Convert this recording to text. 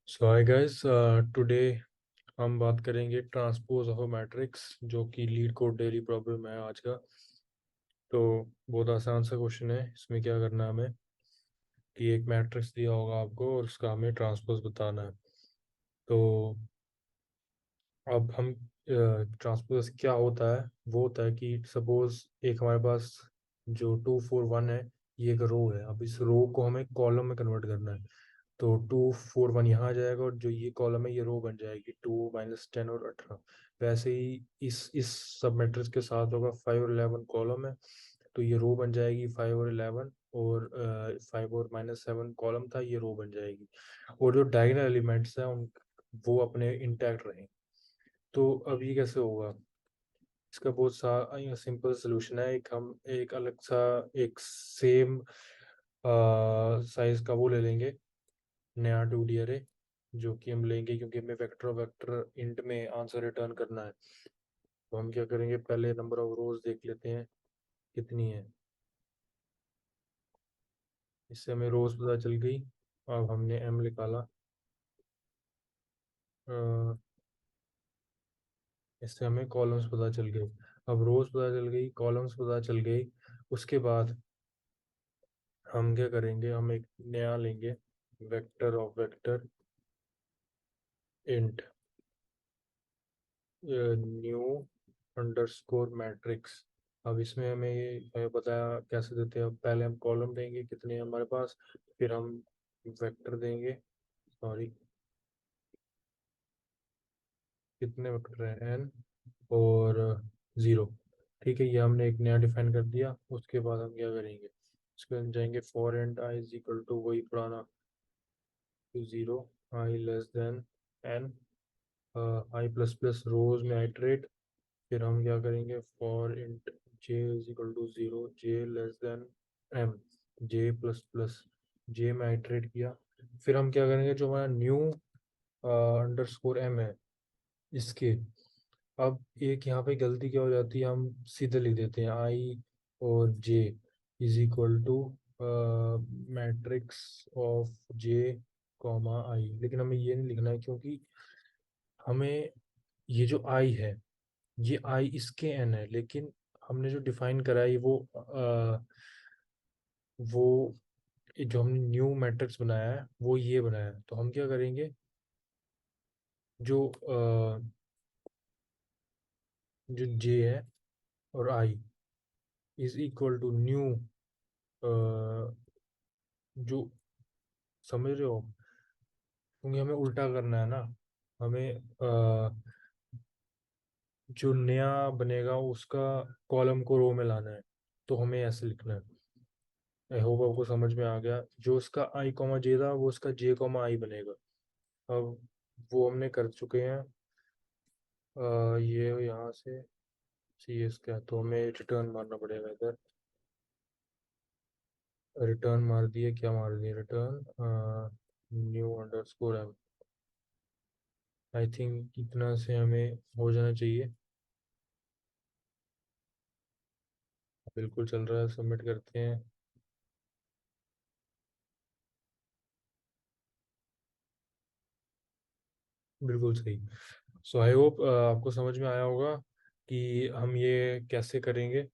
सो hi guys, today हम बात करेंगे ट्रांसपोज ऑफ अ मैट्रिक्स जो कि लीड कोड डेली प्रॉब्लम है आज का। तो बहुत आसान सा क्वेश्चन है। इसमें क्या करना है हमें कि एक मैट्रिक्स दिया होगा आपको और उसका हमें ट्रांसपोज बताना है। तो अब हम ट्रांसपोज क्या होता है, वो होता है कि सपोज एक हमारे पास जो 2 4 1 है, ये एक रो है। अब इस रो को हमें कॉलम में कन्वर्ट करना है। तो 2 4 1 यहाँ आ जाएगा और जो ये कॉलम है ये रो बन जाएगी 2 - 10 और 18। वैसे ही इस सब मैट्रिक्स के साथ होगा 5 और 11 कॉलम है, तो ये रो बन जाएगी 5 और 11। और 5 और -7 कॉलम था, ये रो बन जाएगी। और जो डायगोनल एलिमेंट्स हैं उन वो अपने इंटैक्ट रहेंगे। तो अब ये कैसे होगा? इसका बहुत सा सिंपल सोल्यूशन है। एक अलग सा एक सेम साइज का वो ले लेंगे, नया 2D अरे, जो कि हम लेंगे क्योंकि हमें वेक्टर वेक्टर इंट में आंसर रिटर्न करना है। तो हम क्या करेंगे, पहले नंबर ऑफ रोज देख लेते हैं कितनी है। इससे हमें रोज पता चल गई। अब हमने एम निकाला। अ, इससे हमें कॉलम्स पता चल गए। अब रोज पता चल गई, कॉलम्स पता चल गई। उसके बाद हम क्या करेंगे, हम एक नया लेंगे, vector of vector int new underscore matrix. अब इसमें हमें बताया कैसे देते हैं। पहले हम कॉलम देंगे कितने हैं हमारे पास, फिर हम वेक्टर देंगे। सॉरी, कितने वेक्टर हैं? एन और ज़ीरो। ठीक है, ये हमने एक नया डिफाइन कर दिया। उसके बाद हम क्या करेंगे, उसके बाद जाएंगे for int i is equal to वही पुराना, to zero, i less than n, i plus plus rows में आइटरेट। फिर हम क्या करेंगे, for int j is equal to zero, j less than m, j plus plus j में iterate किया। फिर हम क्या करेंगे, जो हमारा न्यू अंडरस्कोर एम है इसके, अब एक यहाँ पे गलती क्या हो जाती है, हम सीधे लिख देते हैं आई और j is equal to matrix of j comma i. लेकिन हमें ये नहीं लिखना है क्योंकि हमें ये जो आई है, ये आई इसके एन है, लेकिन हमने जो डिफाइन करा है वो जो हमने न्यू मैट्रिक्स बनाया है वो ये बनाया है। तो हम क्या करेंगे, जो जे है और आई इज इक्वल टू न्यू, जो, समझ रहे हो? क्योंकि हमें उल्टा करना है ना। हमें जो नया बनेगा उसका कॉलम को रो में लाना है। तो हमें ऐसे लिखना है। आई होप आपको समझ में आ गया। जो उसका आई कॉमा जे था वो उसका जे कॉमा आई बनेगा। अब वो हमने कर चुके हैं। ये यहाँ से सी एस क्या, तो हमें रिटर्न मारना पड़ेगा इधर। रिटर्न मार दिए, क्या मार दिए, return new underscore M. I think इतना से हमें हो जाना चाहिए। बिल्कुल चल रहा है, सबमिट करते हैं। बिल्कुल सही। सो आई होप आपको समझ में आया होगा कि हम ये कैसे करेंगे।